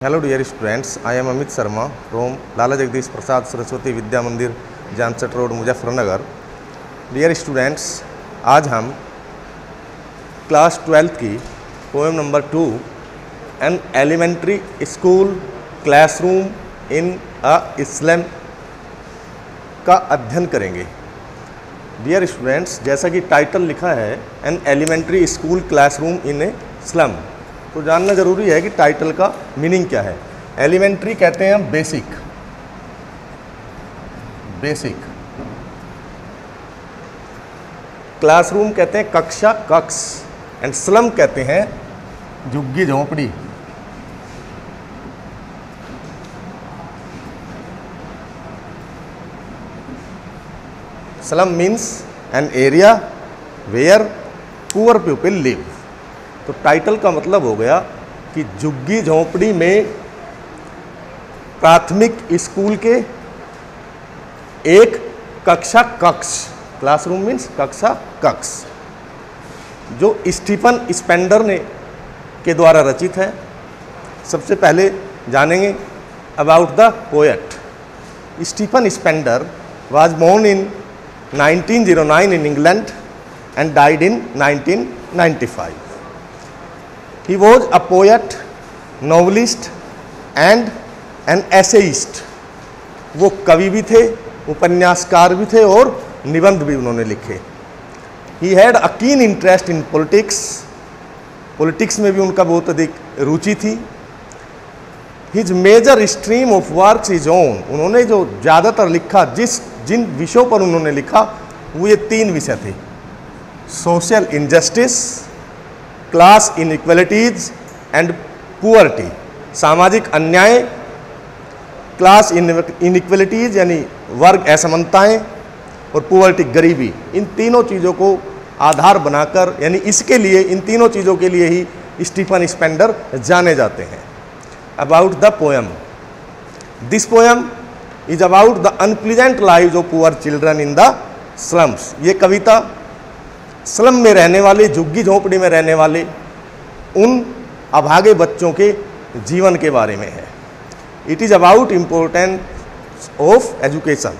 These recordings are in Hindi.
Hello dear students, I am Amit Sharma from Lala Jagdish Prasad Saraswati Vidya Mandir, Janset Road, Muzaffarnagar. Dear students, आज हम क्लास 12th की poem number 2 an elementary school classroom in a slum का अध्ययन करेंगे। डियर स्टूडेंट्स, जैसा कि टाइटल लिखा है an elementary school classroom in a slum, तो जानना ज़रूरी है कि टाइटल का मीनिंग क्या है। एलिमेंट्री कहते हैं बेसिक, क्लासरूम कहते हैं कक्षा, कक्ष, एंड स्लम कहते हैं झुग्गी झोंपड़ी। Slum means an area where poor people live. तो टाइटल का मतलब हो गया कि झुग्गी झोंपड़ी में प्राथमिक स्कूल के एक कक्षा, कक्ष, क्लासरूम मीन्स कक्षा, कक्ष, जो स्टीफन स्पेंडर ने के द्वारा रचित है। सबसे पहले जानेंगे about the poet. Stephen Spender was born in 1909 in England and died in 1995. He was a poet, novelist and an essayist. वो कवि भी थे, उपन्यासकार भी थे और निबंध भी उन्होंने लिखे। He had a keen interest in politics. Politics में भी उनका बहुत अधिक रुचि थी। His major stream of works is on. उन्होंने जो ज़्यादातर लिखा, जिन विषयों पर उन्होंने लिखा, वो ये 3 विषय थे: social injustice, class inequalities and poverty. सामाजिक अन्याय, क्लास इनइक्वलिटीज यानी वर्ग असमानताएं, और पुअर्टी गरीबी। इन तीनों चीज़ों को आधार बनाकर, यानी इसके लिए, इन तीनों चीज़ों के लिए ही स्टीफन स्पेंडर जाने जाते हैं। About the poem. This poem is about the unpleasant lives of poor children in the slums. ये कविता स्लम में रहने वाले, झुग्गी झोंपड़ी में रहने वाले उन अभागे बच्चों के जीवन के बारे में है। It is about importance of education.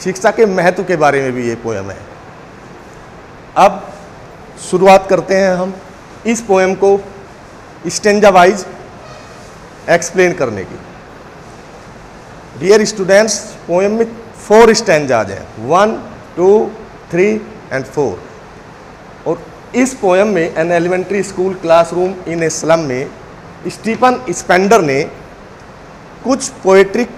शिक्षा के महत्व के बारे में भी ये पोएम है। अब शुरुआत करते हैं हम इस पोएम को स्टेंजा वाइज एक्सप्लेन करने की। डियर स्टूडेंट्स, पोएम में 4 स्टैंजाज हैं, 1, 2, 3 एंड 4। और इस पोएम में an elementary school classroom in a slum में स्टीफन स्पेंडर ने कुछ पोएट्रिक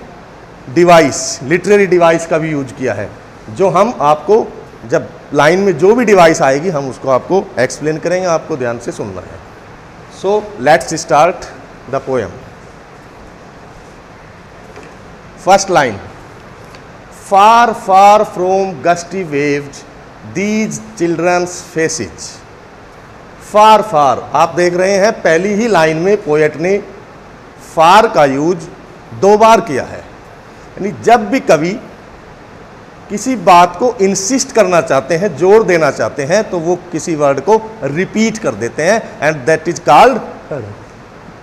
डिवाइस, लिटरेरी डिवाइस का भी यूज किया है, जो हम आपको जब लाइन में जो भी डिवाइस आएगी हम उसको आपको एक्सप्लेन करेंगे, आपको ध्यान से सुनना है। So let's start the poem. First line: far far from gusty waves these children's faces. Far far, आप देख रहे हैं पहली ही लाइन में पोएट ने फार का यूज 2 बार किया है। यानी जब भी कवि किसी बात को इंसिस्ट करना चाहते हैं, जोर देना चाहते हैं, तो वो किसी वर्ड को रिपीट कर देते हैं, and that is called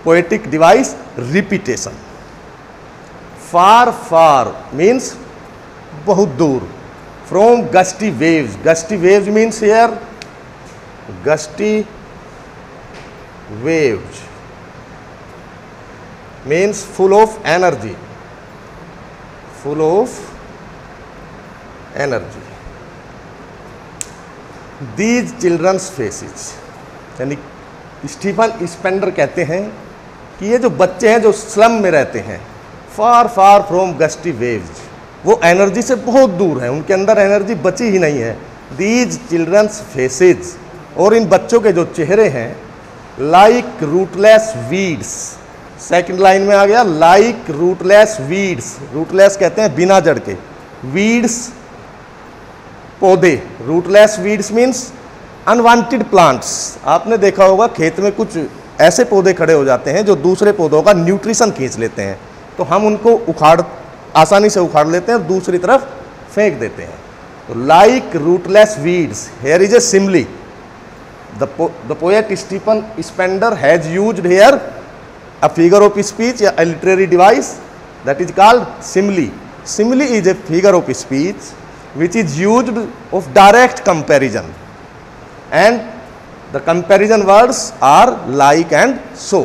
poetic device repetition. Far far means बहुत दूर। From gusty waves, gusty waves means here, gusty waves means full of energy, full of energy. These children's faces, यानी स्टीफन स्पेंडर कहते हैं कि ये जो बच्चे हैं जो स्लम में रहते हैं, फार फार फ्रॉम गस्टी वेव्स, वो एनर्जी से बहुत दूर है, उनके अंदर एनर्जी बची ही नहीं है। दीज चिल्ड्रंस फेसेज, और इन बच्चों के जो चेहरे हैं, like rootless weeds. Second line में आ गया लाइक रूटलेस वीड्स। रूटलेस कहते हैं बिना जड़ के, वीड्स पौधे। Rootless weeds means unwanted plants. आपने देखा होगा खेत में कुछ ऐसे पौधे खड़े हो जाते हैं जो दूसरे पौधों का न्यूट्रिशन खींच लेते हैं, तो हम उनको आसानी से उखाड़ लेते हैं और दूसरी तरफ फेंक देते हैं। तो like rootless weeds, here is a simile. The poet Stephen Spender has used here a figure of speech या a literary device that is called simile. Simile is a figure of speech which is used of direct comparison, and the comparison words are like and so.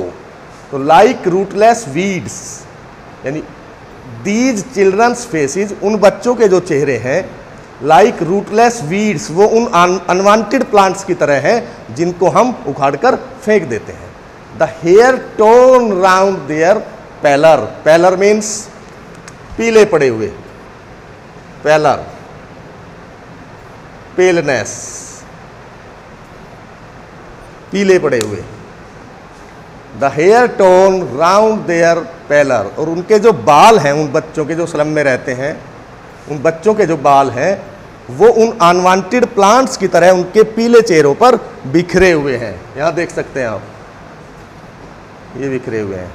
तो like rootless weeds, यानी these children's faces, उन बच्चों के जो चेहरे हैं, like rootless weeds, वो उन unwanted plants की तरह हैं जिनको हम उखाड़कर फेंक देते हैं. The hair torn round their pallor. Pallor means पीले पड़े हुए. Pallor, paleness, पीले पड़े हुए. The hair torn round their pallor. और उनके जो बाल हैं, उन बच्चों के जो स्लम में रहते हैं, उन बच्चों के जो बाल हैं वो उन अनवांटेड प्लांट्स की तरह उनके पीले चेहरों पर बिखरे हुए हैं. यहां देख सकते हैं आप, ये बिखरे हुए हैं.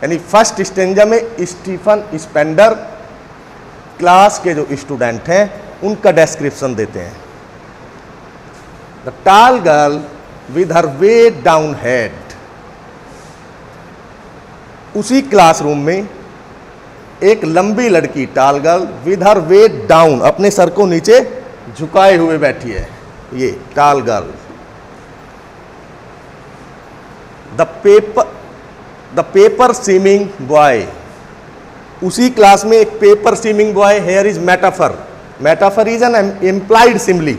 यानी फर्स्ट स्टेंजा में स्टीफन स्पेंडर क्लास के जो स्टूडेंट हैं उनका डिस्क्रिप्शन देते हैं. The tall girl with her weighed down head. उसी क्लासरूम में एक लंबी लड़की, tall girl with her weighed down, अपने सर को नीचे झुकाए हुए बैठी है. ये tall girl. The paper seeming boy. उसी क्लास में एक paper seeming boy. Here is metaphor. Metaphor is an implied simile.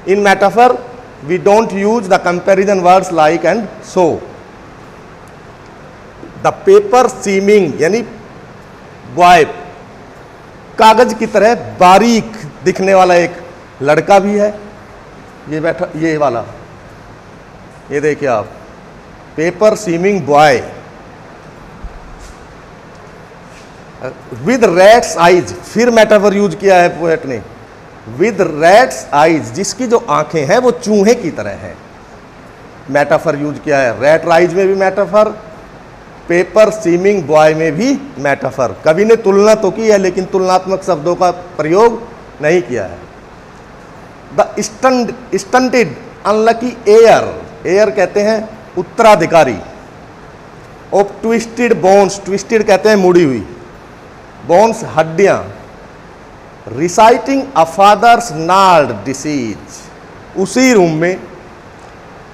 In metaphor we don't use the comparison words like and so. The paper seeming यानी बॉय, कागज की तरह बारीक दिखने वाला एक लड़का भी है. ये बैठा, ये वाला, ये देखिए आप, paper seeming boy with rats eyes. फिर मेटाफर यूज किया है पोएट ने, विद रैट्स आइज, जिसकी जो आंखें हैं वो चूहे की तरह है. मेटाफर यूज किया है. रैट आइज में भी मेटाफर, पेपर सीमिंग बॉय में भी मेटाफर. कवि ने तुलना तो की है लेकिन तुलनात्मक शब्दों का प्रयोग नहीं किया है. The stunted unlucky air. Air कहते हैं उत्तराधिकारी. Of twisted bones. ट्विस्टेड कहते हैं मुड़ी हुई. बोन्स हड्डियां. Reciting a father's gnarled disease. उसी रूम में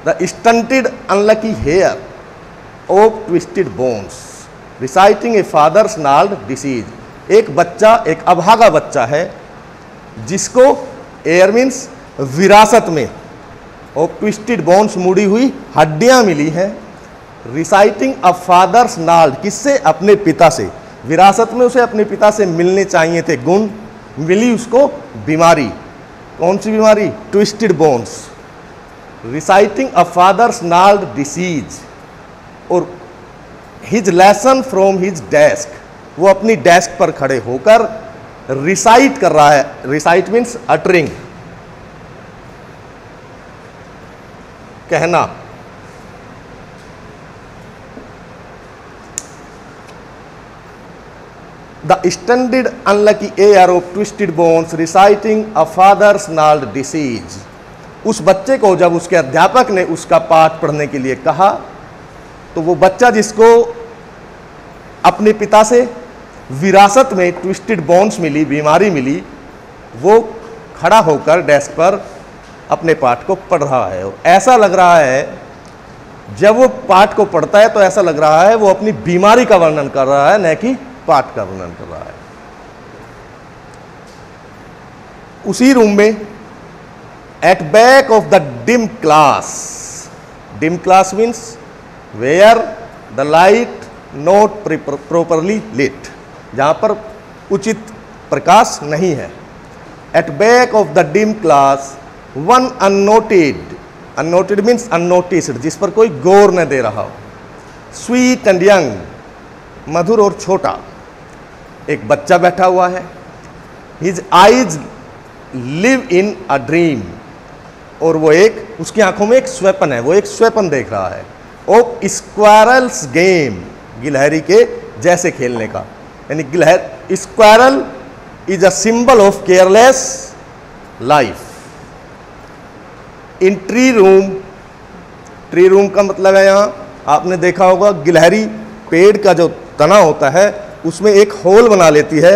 the stunted unlucky heir of twisted bones reciting a father's gnarled disease. एक बच्चा, एक अभागा बच्चा है जिसको एयर मीन्स विरासत में, ऑफ ट्विस्टेड बोन्स मुड़ी हुई हड्डियां मिली हैं. रिसाइटिंग अ फादर्स नाल्ड, किससे? अपने पिता से. विरासत में उसे अपने पिता से मिलने चाहिए थे गुण, मिली उसको बीमारी. कौन सी बीमारी? Twisted bones. Reciting a father's gnarled disease. और his lesson from his desk, वो अपनी डेस्क पर खड़े होकर रिसाइट कर रहा है. रिसाइट मीन्स अटरिंग, कहना. The stunted unlucky heir of twisted bones reciting a father's gnarled disease. उस बच्चे को जब उसके अध्यापक ने उसका पाठ पढ़ने के लिए कहा तो वो बच्चा जिसको अपने पिता से विरासत में ट्विस्टेड बोन्स मिली, बीमारी मिली, वो खड़ा होकर डेस्क पर अपने पाठ को पढ़ रहा है. और ऐसा लग रहा है, जब वो पाठ को पढ़ता है तो ऐसा लग रहा है वो अपनी बीमारी का वर्णन कर रहा है, न कि पाठ का वर्णन कर रहा है. उसी रूम में at back of the dim class. Dim class means where the light not properly lit, जहाँ पर उचित प्रकाश नहीं है. At back of the dim class one unnoted. Unnoted means unnoticed, जिस पर कोई गौर न दे रहा हो. स्वीट एंड यंग, मधुर और छोटा, एक बच्चा बैठा हुआ है. His eyes live in a dream. और वो एक, उसकी आंखों में एक स्वप्न है, वो एक स्वप्न देख रहा है. ऑफ स्क्वायरल्स गेम, गिलहरी के जैसे खेलने का. यानी squirrel is a symbol of careless life. In tree room, tree room का मतलब है यहाँ आपने देखा होगा गिलहरी पेड़ का जो तना होता है उसमें एक होल बना लेती है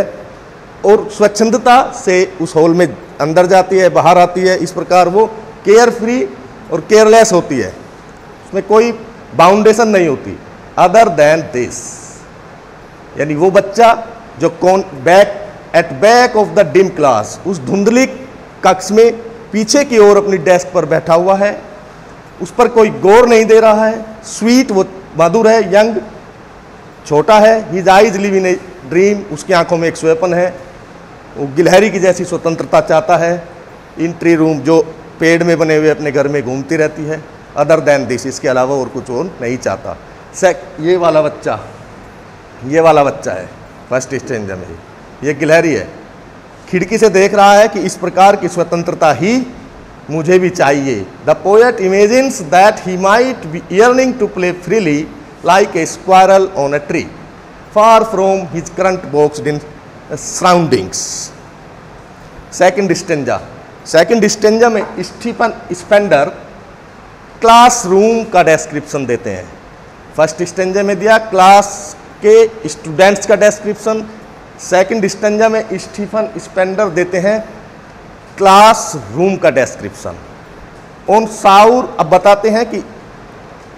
और स्वच्छंदता से उस होल में अंदर जाती है, बाहर आती है। इस प्रकार वो केयर फ्री और केयरलेस होती है, उसमें कोई बाउंडेशन नहीं होती। अदर देन दिस, यानी वो बच्चा जो at back of the dim class, उस धुंधली कक्ष में पीछे की ओर अपनी डेस्क पर बैठा हुआ है, उस पर कोई गौर नहीं दे रहा है। स्वीट, वो मधुर है। यंग, छोटा है। His eyes live in a dream, उसकी आंखों में एक सोएपन है। वो गिलहरी की जैसी स्वतंत्रता चाहता है। इन ट्री रूम, जो पेड़ में बने हुए अपने घर में घूमती रहती है। अदर देन दिस, इसके अलावा और कुछ वो नहीं चाहता। ये वाला बच्चा है फर्स्ट स्टेंजा में, ये गिलहरी है। खिड़की से देख रहा है कि इस प्रकार की स्वतंत्रता ही मुझे भी चाहिए। The poet imagines that he might be yearning to play freely like a squirrel on a tree, far from his current boxed in surroundings. Second stanza में स्टीफन स्पेंडर क्लासरूम का डेस्क्रिप्शन देते हैं। फर्स्ट स्टेंजा में दिया क्लास के स्टूडेंट्स का डेस्क्रिप्शन, सेकंड स्टेंजा में स्टीफन स्पेंडर देते हैं क्लासरूम का डेस्क्रिप्शन। ऑन साउर अब बताते हैं कि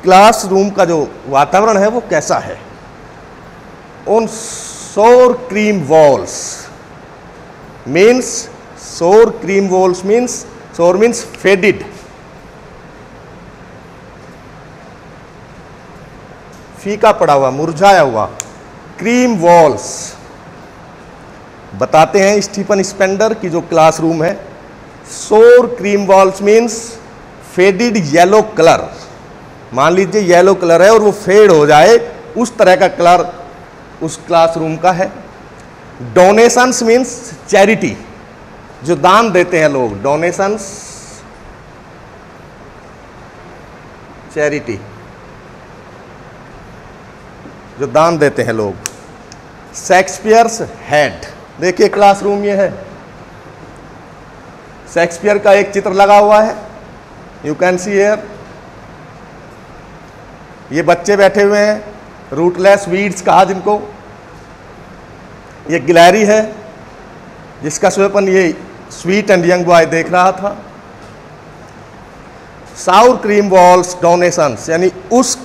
क्लासरूम का जो वातावरण है वो कैसा है। ऑन सोर क्रीम वॉल्स मीन्स, सोर क्रीम वॉल्स मीन्स, सोर मीन्स फेडिड, फीका पड़ा हुआ, मुरझाया हुआ। क्रीम वॉल्स बताते हैं स्टीफन स्पेंडर की जो क्लासरूम है। Sour cream walls means faded yellow colour. मान लीजिए येलो कलर है और वो फेड हो जाए, उस तरह का कलर उस क्लासरूम का है। डोनेशंस मीन्स चैरिटी, जो दान देते हैं लोग। डोनेशंस, चैरिटी, जो दान देते हैं लोग। शेक्सपियर्स हेड, देखिए क्लासरूम ये है। शेक्सपियर का एक चित्र लगा हुआ है, यू कैन सी हियर। ये बच्चे बैठे हुए हैं, रूटलेस वीड्स कहा जिनको। ये गिलहरी है जिसका सोएपन ये स्वीट एंड यंग बॉय देख रहा था। साउर क्रीम वॉल्स डोनेशंस, यानी उस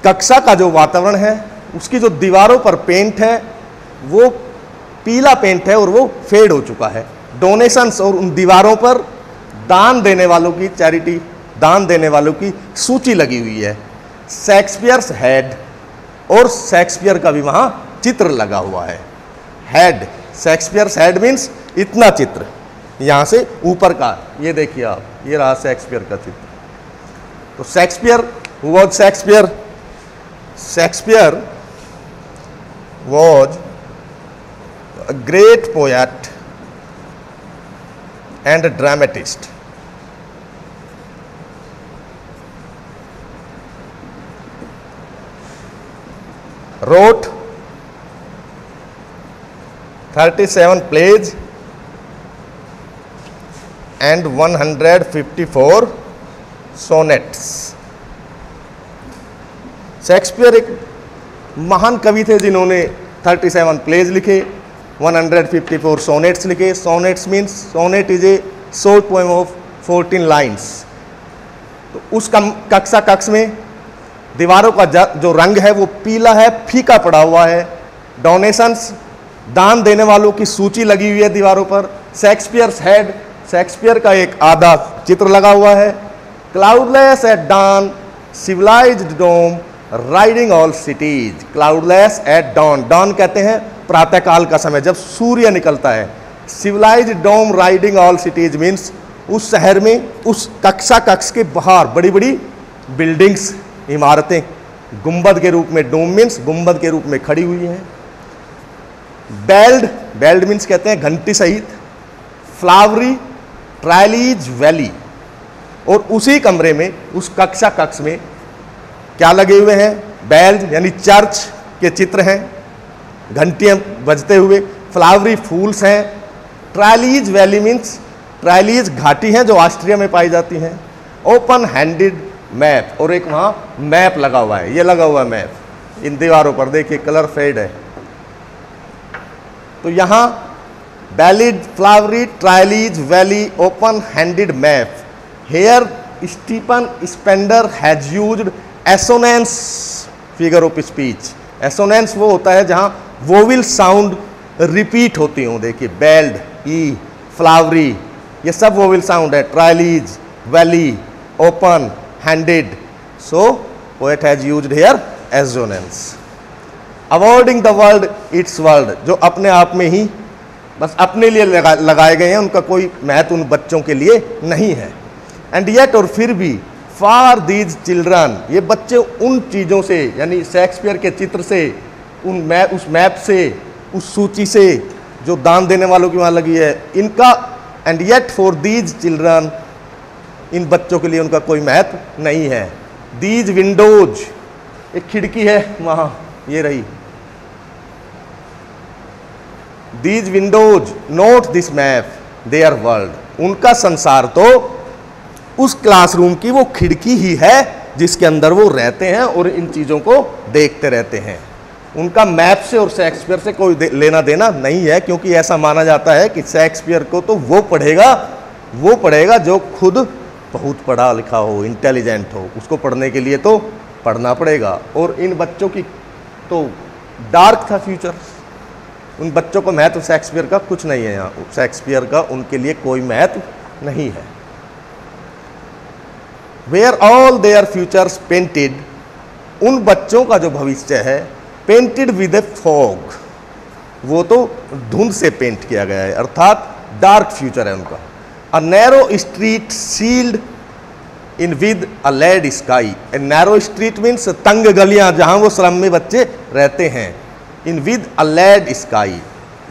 कक्षा का जो वातावरण है, उसकी जो दीवारों पर पेंट है वो पीला पेंट है और वो फेड हो चुका है। डोनेशंस, और उन दीवारों पर दान देने वालों की, चैरिटी, दान देने वालों की सूची लगी हुई है। शेक्सपियर्स हेड, और शेक्सपियर का भी वहां चित्र लगा हुआ है। हेड, शेक्सपियर्स हेड मीन्स इतना चित्र, यहां से ऊपर का, ये देखिए आप, ये रहा शेक्सपियर का चित्र। तो Shakespeare, who was Shakespeare? Shakespeare was a great poet and a dramatist. Wrote 37 plays and 154 sonnets. Shakespeare एक महान कवि थे जिन्होंने 37 प्लेज लिखे, 154 सोनेट्स लिखे। Sonnets means, sonnet is a short poem of 14 lines. तो उस कक्ष में दीवारों का जो रंग है वो पीला है, फीका पड़ा हुआ है। डोनेशंस, दान देने वालों की सूची लगी हुई है दीवारों पर। शेक्सपियर्स हेड, शेक्सपियर का एक आधा चित्र लगा हुआ है। Cloudless at dawn, civilized dome riding all cities. Cloudless at dawn, dawn कहते हैं प्रातःकाल का समय जब सूर्य निकलता है। Civilized dome riding all cities means उस शहर में, उस कक्ष के बाहर बड़ी बड़ी बिल्डिंग्स, इमारतें गुंबद के रूप में, डोम मीन्स गुंबद के रूप में खड़ी हुई हैं। बेल्ड, बेल्ड मीन्स कहते हैं घंटी सहित। फ्लावरी ट्रायलीज वैली, और उसी कमरे में, उस कक्ष में क्या लगे हुए हैं? बेल्ज यानी चर्च के चित्र हैं, घंटियां बजते हुए। फ्लावरी फूल्स हैं। ट्रायलीज वैली मीन्स, ट्रायलीज घाटी हैं जो ऑस्ट्रिया में पाई जाती हैं। ओपन हैंडेड मैप, और एक वहाँ मैप लगा हुआ है, ये लगा हुआ है मैप इन दीवारों पर, देखिए कलर फेड है। तो यहाँ belled flowery Tyrolese valley open handed map, here Stephen Spender has used assonance figure of speech. Assonance वो होता है जहाँ वोविल साउंड रिपीट होती हूँ, देखिए बेल्ड, ई, फ्लावरी, ये सब वोविल साउंड है। Tyrolese, valley, open, handed, so poet has used here assonance. Avoiding the word its word, जो अपने आप में ही बस अपने लिए लगाए गए हैं, उनका कोई महत्व उन बच्चों के लिए नहीं है। एंड येट, और फिर भी, फॉर दीज चिल्ड्रन, ये बच्चे उन चीज़ों से, यानी शेक्सपियर के चित्र से, उस मैप से, उस सूची से जो दान देने वालों की वहाँ लगी है, इनका, and yet for these children, इन बच्चों के लिए उनका कोई महत्व नहीं है। दीज विंडोज, एक खिड़की है वहाँ, ये रही, these Windows note this map there world, उनका संसार तो उस क्लासरूम की वो खिड़की ही है जिसके अंदर वो रहते हैं और इन चीज़ों को देखते रहते हैं। उनका मैप से और शेक्सपियर से कोई लेना देना नहीं है, क्योंकि ऐसा माना जाता है कि शेक्सपियर को तो वो पढ़ेगा जो खुद बहुत पढ़ा लिखा हो, इंटेलिजेंट हो, उसको पढ़ने के लिए तो पढ़ना पड़ेगा। और इन बच्चों की तो डार्क था फ्यूचर, उन बच्चों को महत्व शेक्सपियर का कुछ नहीं है, यहाँ शेक्सपियर का उनके लिए कोई महत्व नहीं है। Where all their futures painted, उन बच्चों का जो भविष्य है पेंटेड विद ए फॉग, वो तो धुंध से पेंट किया गया है, अर्थात डार्क फ्यूचर है उनका। A narrow street sealed in with a lead sky, a narrow street means तंग गलियां जहां वो स्लम में बच्चे रहते हैं। In with a lead sky,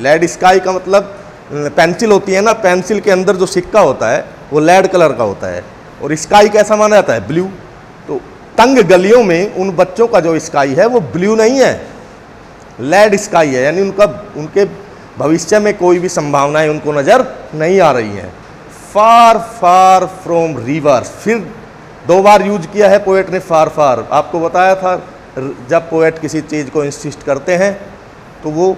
lead sky का मतलब पेंसिल होती है ना, पेंसिल के अंदर जो सिक्का होता है वो लेड कलर का होता है, और स्काई कैसा माना जाता है, ब्लू। तो तंग गलियों में उन बच्चों का जो स्काई है वो ब्लू नहीं है, लेड स्काई है, यानी उनके भविष्य में कोई भी संभावनाएं उनको नज़र नहीं आ रही हैं। फार फार फ्रॉम रिवर्स, फिर 2 बार यूज किया है पोएट ने फार फार। आपको बताया था जब पोएट किसी चीज़ को इंसिस्ट करते हैं तो वो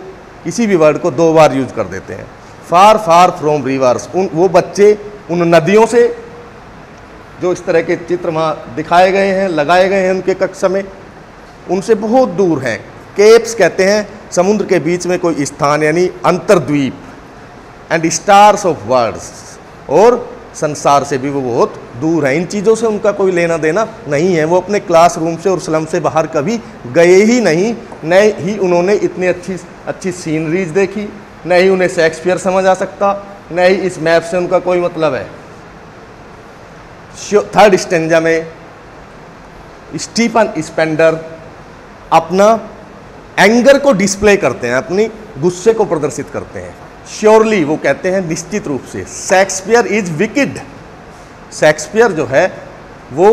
किसी भी वर्ड को 2 बार यूज कर देते हैं। फार फार फ्रॉम रिवर्स, वो बच्चे उन नदियों से, जो इस तरह के चित्र वहाँ दिखाए गए हैं, लगाए गए हैं उनके कक्षा में, उनसे बहुत दूर हैं। केप्स कहते हैं समुद्र के बीच में कोई स्थान, यानी अंतर्द्वीप। एंड स्टार्स ऑफ वर्ड्स, और संसार से भी वो बहुत दूर है, इन चीज़ों से उनका कोई लेना देना नहीं है। वो अपने क्लासरूम से और स्लम से बाहर कभी गए ही नहीं, न ही उन्होंने इतनी अच्छी सीनरीज देखी, न ही उन्हें शेक्सपियर समझ आ सकता, न ही इस मैप से उनका कोई मतलब है। 3rd स्टेंजा में स्टीफन स्पेंडर अपना एंगर को डिस्प्ले करते हैं, अपनी गुस्से को प्रदर्शित करते हैं। श्योरली, वो कहते हैं निश्चित रूप से, शेक्सपियर इज विकेड, शेक्सपियर जो है वो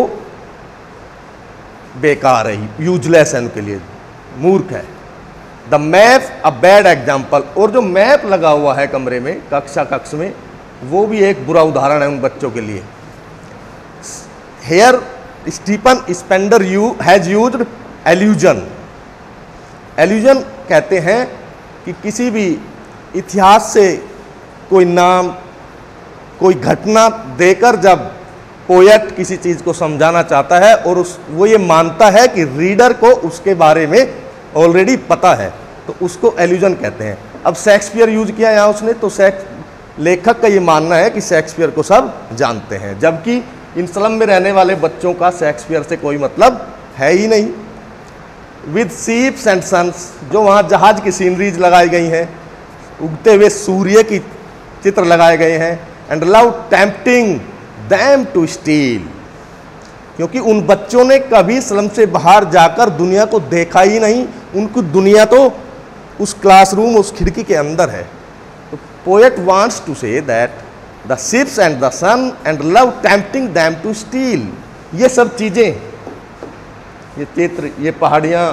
बेकार है, यूजलेस है, उनके लिए मूर्ख है। The map a bad example, और जो मैप लगा हुआ है कमरे में, कक्ष में, वो भी एक बुरा उदाहरण है उन बच्चों के लिए। Here Stephen Spender has used allusion, allusion कहते हैं कि किसी भी इतिहास से कोई नाम, कोई घटना देकर जब पोएट किसी चीज़ को समझाना चाहता है और वो ये मानता है कि रीडर को उसके बारे में ऑलरेडी पता है, तो उसको एल्यूजन कहते हैं। अब शेक्सपियर यूज किया यहाँ उसने, तो लेखक का ये मानना है कि शेक्सपियर को सब जानते हैं, जबकि इन स्लम में रहने वाले बच्चों का शेक्सपियर से कोई मतलब है ही नहीं। विद शिप्स एंड सन्स, जो वहाँ जहाज की सीनरीज लगाई गई हैं, उगते हुए सूर्य की चित्र लगाए गए हैं। And love tempting them to steal, क्योंकि उन बच्चों ने कभी स्लम से बाहर जाकर दुनिया को देखा ही नहीं, उनकी दुनिया तो उस क्लासरूम, उस खिड़की के अंदर है। तो poet wants to say that the ships and the sun and love tempting them to steal, ये सब चीज़ें, ये चित्र, ये पहाड़ियाँ,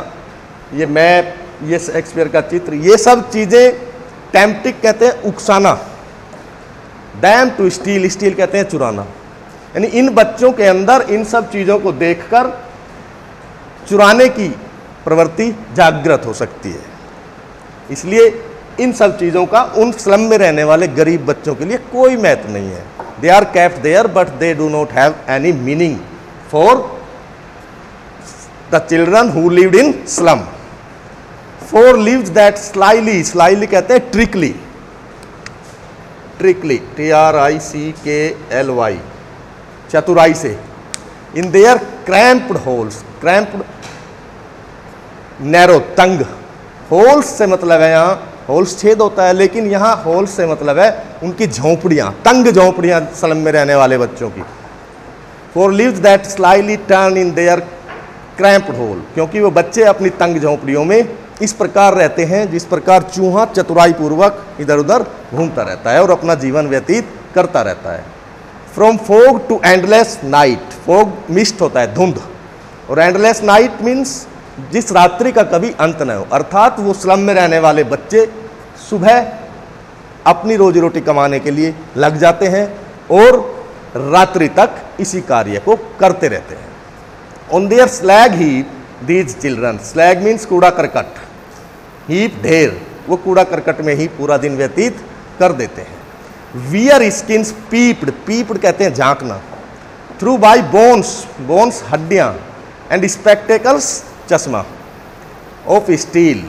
ये मैप, ये शेक्सपियर का चित्र, ये सब चीज़ें टेम्पटिंग कहते हैं उकसाना, डैम टू स्टील, स्टील कहते हैं चुराना। यानी इन बच्चों के अंदर इन सब चीज़ों को देखकर चुराने की प्रवृत्ति जागृत हो सकती है। इसलिए इन सब चीज़ों का उन स्लम में रहने वाले गरीब बच्चों के लिए कोई महत्व नहीं है। They are kept there but they do not have any meaning for the children who lived in slum. For lives that slyly, slyly कहते हैं ट्रिकली, ट्रिकली TRICKLY, चतुराई से। In their cramped holes, cramped narrow, तंग, होल्स से मतलब है यहाँ होल्स छेद होता है, लेकिन यहाँ होल्स से मतलब है उनकी झोंपड़ियाँ, तंग झोंपड़ियाँ स्लम में रहने वाले बच्चों की। For lives that slyly turn in their cramped hole, क्योंकि वो बच्चे अपनी तंग झोंपड़ियों में इस प्रकार रहते हैं जिस प्रकार चूहा चतुराई पूर्वक इधर उधर घूमता रहता है और अपना जीवन व्यतीत करता रहता है। From fog to endless night, fog mist होता है, धुंध, और एंडलेस नाइट मीन्स जिस रात्रि का कभी अंत न हो। अर्थात वो स्लम में रहने वाले बच्चे सुबह अपनी रोजी रोटी कमाने के लिए लग जाते हैं और रात्रि तक इसी कार्य को करते रहते हैं। On their slag heap these children, slag means कूड़ा करकट, हीप ढेर, वो कूड़ा करकट में ही पूरा दिन व्यतीत कर देते हैं। वियर स्किन्स पीप्ड, पीप्ड कहते हैं झांकना, थ्रू बाई बोन्स, बोन्स हड्डियाँ, एंड स्पेक्टेकल्स चश्मा, ऑफ स्टील।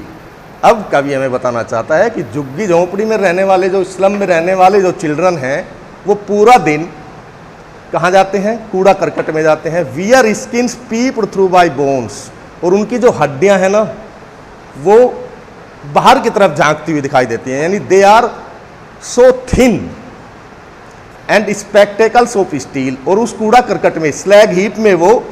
अब कवि हमें बताना चाहता है कि झुग्गी झोंपड़ी में रहने वाले, जो स्लम में रहने वाले जो चिल्ड्रन हैं, वो पूरा दिन कहाँ जाते हैं? कूड़ा करकट में जाते हैं। Wear skins peeped through by bones, और उनकी जो हड्डियाँ हैं ना, वो बाहर की तरफ झांकती हुई दिखाई देती हैं, यानी they are so thin, and spectacles of steel, और उस कूड़ा करकट में, स्लैग हीप में, वो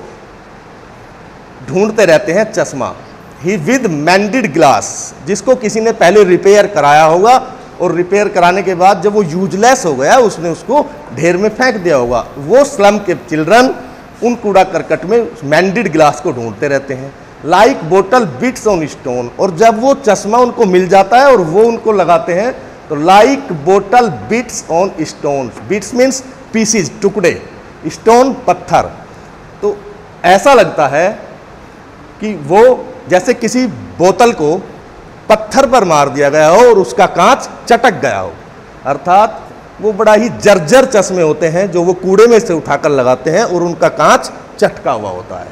ढूंढते रहते हैं चश्मा। ही विद मैंडेड ग्लास, जिसको किसी ने पहले रिपेयर कराया होगा, और रिपेयर कराने के बाद जब वो यूजलेस हो गया उसने उसको ढेर में फेंक दिया होगा। वो स्लम के चिल्ड्रन उन कूड़ा करकट में मैंडेड ग्लास को ढूंढते रहते हैं। लाइक बोतल बिट्स ऑन स्टोन, और जब वो चश्मा उनको मिल जाता है और वो उनको लगाते हैं तो लाइक बोतल bits on stone, bits means pieces, टुकड़े, स्टोन पत्थर, तो ऐसा लगता है कि वो जैसे किसी बोतल को पत्थर पर मार दिया गया हो और उसका कांच चटक गया हो। अर्थात वो बड़ा ही जर्जर चश्मे होते हैं जो वो कूड़े में से उठाकर लगाते हैं और उनका कांच चटका हुआ होता है।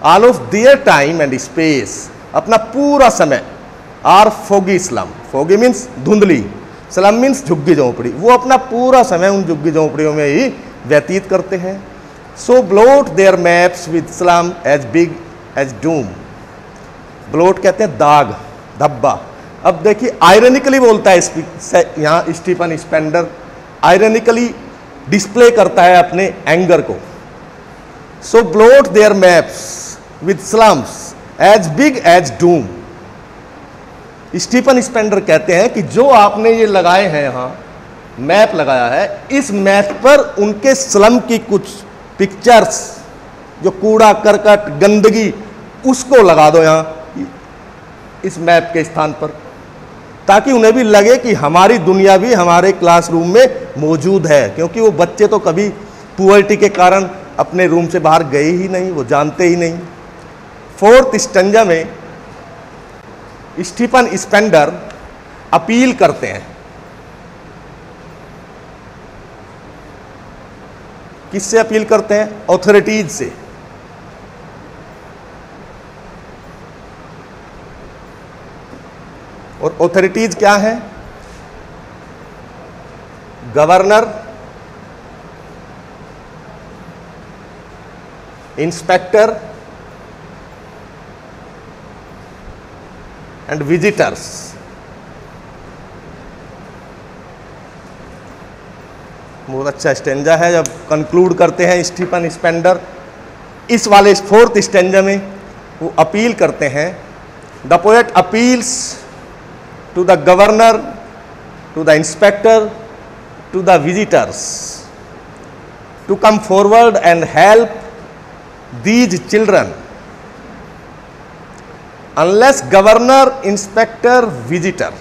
All of their time and space, अपना पूरा समय, are foggy slum, foggy means धुंधली, स्लम मीन्स झुग्गी झोंपड़ी, वो अपना पूरा समय उन झुग्गी झोंपड़ियों में ही व्यतीत करते हैं। So blot their maps with slum as big as doom, blot कहते हैं दाग, धब्बा। अब देखिए आयरनिकली बोलता है यहाँ स्टीफन स्पेंडर, आयरनिकली डिस्प्ले करता है अपने एंगर को। So blot their maps with slums as big as doom, Stephen Spender कहते हैं कि जो आपने ये लगाए हैं यहाँ मैप लगाया है, इस मैप पर उनके स्लम की कुछ पिक्चर्स, जो कूड़ा करकट गंदगी, उसको लगा दो यहाँ इस मैप के स्थान पर, ताकि उन्हें भी लगे कि हमारी दुनिया भी हमारे क्लासरूम में मौजूद है। क्योंकि वो बच्चे तो कभी पुअर्टी के कारण अपने रूम से बाहर गए ही नहीं, वो जानते ही नहीं। फोर्थ स्टंजा में स्टीफन स्पेंडर अपील करते हैं, किससे अपील करते हैं? ऑथोरिटीज से। और ऑथोरिटीज क्या है? Governor, inspector and visitors. बहुत अच्छा स्टेंजा है। जब कंक्लूड करते हैं स्टीफन स्पेंडर इस वाले फोर्थ स्टेंजा में, वो अपील करते हैं, the poet appeals to the governor, to the inspector, to the visitors to come forward and help these children. Unless governor, inspector, visitor.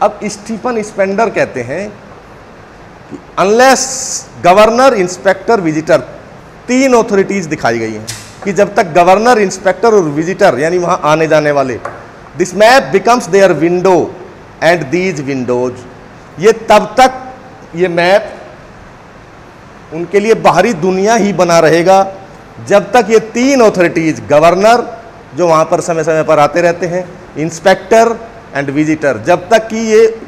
अब स्टीफन स्पेंडर कहते हैं unless governor, inspector, visitor, 3 authorities दिखाई गई हैं कि जब तक गवर्नर, इंस्पेक्टर और विजिटर यानी वहां आने जाने वाले, this map becomes their window and these windows, ये तब तक ये मैप उनके लिए बाहरी दुनिया ही बना रहेगा जब तक ये 3 ऑथोरिटीज, गवर्नर जो वहां पर समय समय पर आते रहते हैं, इंस्पेक्टर एंड विजिटर, जब तक कि ये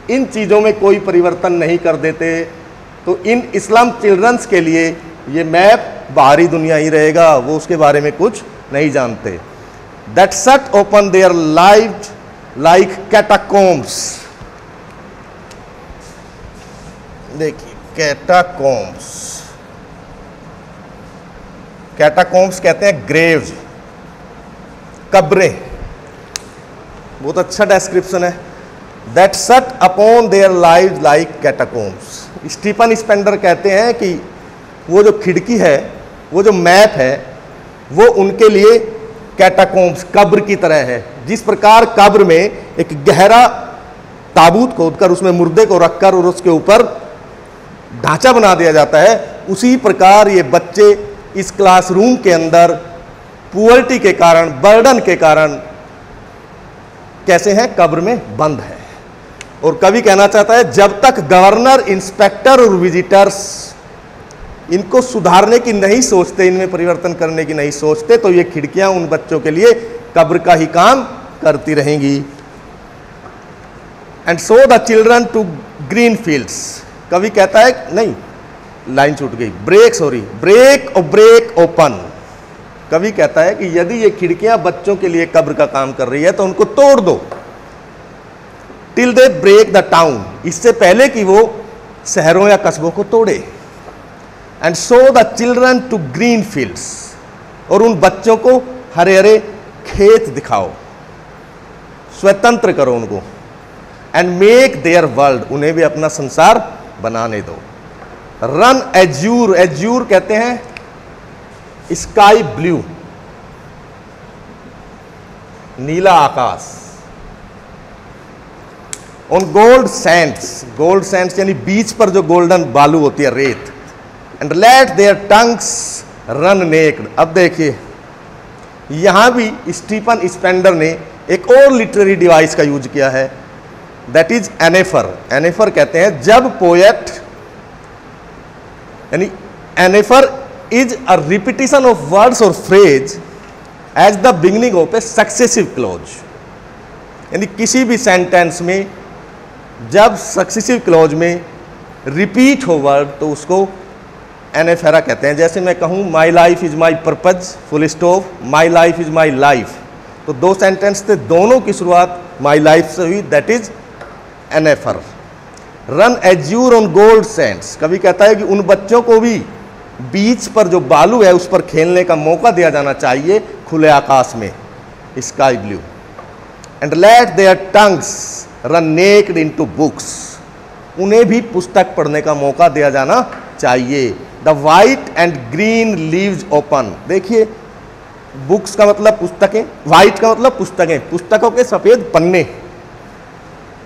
इन चीज़ों में कोई परिवर्तन नहीं कर देते, तो इन इस्लाम चिल्ड्रंस के लिए ये मैप बाहरी दुनिया ही रहेगा, वो उसके बारे में कुछ नहीं जानते। That shut open their life like catacombs, देखिए कैटाकोम्स, कैटाकोम्स कहते हैं ग्रेव्स, कब्रें, बहुत अच्छा डिस्क्रिप्शन है। That shut upon their live like catacombs. Stephen Spender कहते हैं कि वो जो खिड़की है, वो जो मैप है, वो उनके लिए कैटाकोम्स, कब्र की तरह है। जिस प्रकार कब्र में एक गहरा ताबूत खोदकर उसमें मुर्दे को रखकर और उसके ऊपर ढांचा बना दिया जाता है, उसी प्रकार ये बच्चे इस क्लासरूम के अंदर पुअर्टी के कारण, बर्डन के कारण कैसे हैं, कब्र में बंद है। और कवि कहना चाहता है जब तक गवर्नर, इंस्पेक्टर और विजिटर्स इनको सुधारने की नहीं सोचते, इनमें परिवर्तन करने की नहीं सोचते, तो ये खिड़कियां उन बच्चों के लिए कब्र का ही काम करती रहेंगी। And so the children to green fields. कवि कहता है, नहीं लाइन छूट गई, ब्रेक ओपन। कवि कहता है कि यदि ये खिड़कियां बच्चों के लिए कब्र का काम कर रही है तो उनको तोड़ दो, till they break the town, इससे पहले कि वो शहरों या कस्बों को तोड़े। And so the children to green fields, और उन बच्चों को हरे हरे खेत दिखाओ, स्वतंत्र करो उनको। एंड मेक देयर वर्ल्ड, उन्हें भी अपना संसार बनाने दो। रन एज्यूर, एज्यूर कहते हैं स्काई ब्लू, नीला आकाश। On gold sands, gold sands यानी बीच पर जो गोल्डन बालू होती है, रेत। And let their tongues run naked. अब देखिए यहां भी स्टीफन स्पेंडर ने एक और लिटरेरी डिवाइस का यूज किया है, दैट इज एनेफर। एनेफर कहते हैं जब पोएट, यानी anaphora is a repetition of words और phrase as the beginning of a successive clause. यानी किसी भी सेंटेंस में जब सक्सेसिव क्लॉज में रिपीट हो वर्ड तो उसको एनेफेरा कहते हैं। जैसे मैं कहूँ my life is my purpose, full stop, my life is my life, तो 2 सेंटेंस थे, दोनों की शुरुआत माई लाइफ से हुई, that is anaphora. Run azure on gold sands, कभी कहता है कि उन बच्चों को भी बीच पर जो बालू है उस पर खेलने का मौका दिया जाना चाहिए, खुले आकाश में, sky blue. And let their tongues run naked into books, उन्हें भी पुस्तक पढ़ने का मौका दिया जाना चाहिए। The white and green leaves open, देखिए बुक्स का मतलब पुस्तकें, वाइट का मतलब पुस्तकें, पुस्तकों के सफेद पन्ने।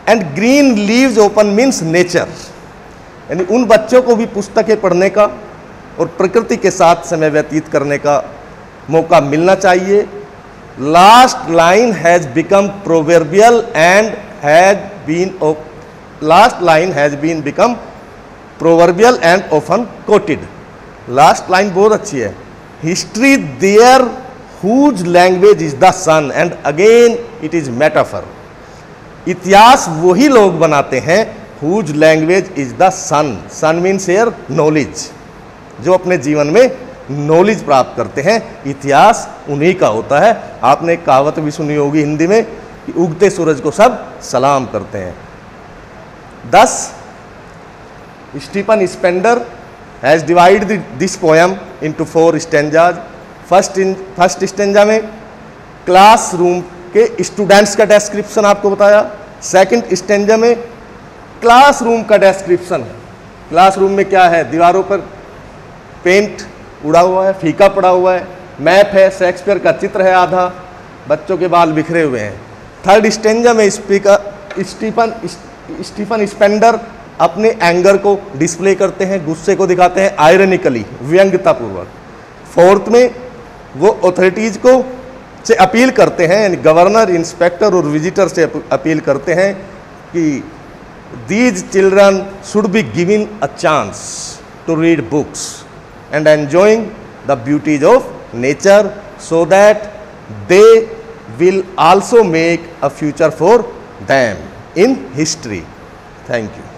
And green leaves open means nature, यानी उन बच्चों को भी पुस्तकें पढ़ने का और प्रकृति के साथ समय व्यतीत करने का मौका मिलना चाहिए। Last line has become proverbial and has been, last line has been become proverbial and often quoted. Last line बहुत अच्छी है। History their whose language is the sun, and again it is metaphor. इतिहास वही लोग बनाते हैं whose language is the sun, sun means here knowledge, जो अपने जीवन में नॉलेज प्राप्त करते हैं, इतिहास उन्हीं का होता है। आपने एक कहावत भी सुनी होगी हिंदी में कि उगते सूरज को सब सलाम करते हैं। 10 Stephen Spender has divided this poem into 4 stanzas. First stanza में क्लासरूम के स्टूडेंट्स का डिस्क्रिप्शन आपको बताया। सेकंड स्टेंजा में क्लासरूम का डिस्क्रिप्शन, क्लासरूम में क्या है, दीवारों पर पेंट उड़ा हुआ है, फीका पड़ा हुआ है, मैप है, शेक्सपियर का चित्र है, आधा बच्चों के बाल बिखरे हुए हैं। थर्ड स्टेंजा में स्टीफन स्पेंडर अपने एंगर को डिस्प्ले करते हैं, गुस्से को दिखाते हैं आयरनिकली, व्यंग्यतापूर्वक। फोर्थ में वो अथॉरिटीज को से अपील करते हैं, यानी गवर्नर, इंस्पेक्टर और विजिटर से अपील करते हैं कि these children should be given a chance to read books and enjoying the beauties of nature so that they will also make a future for them in history. Thank you.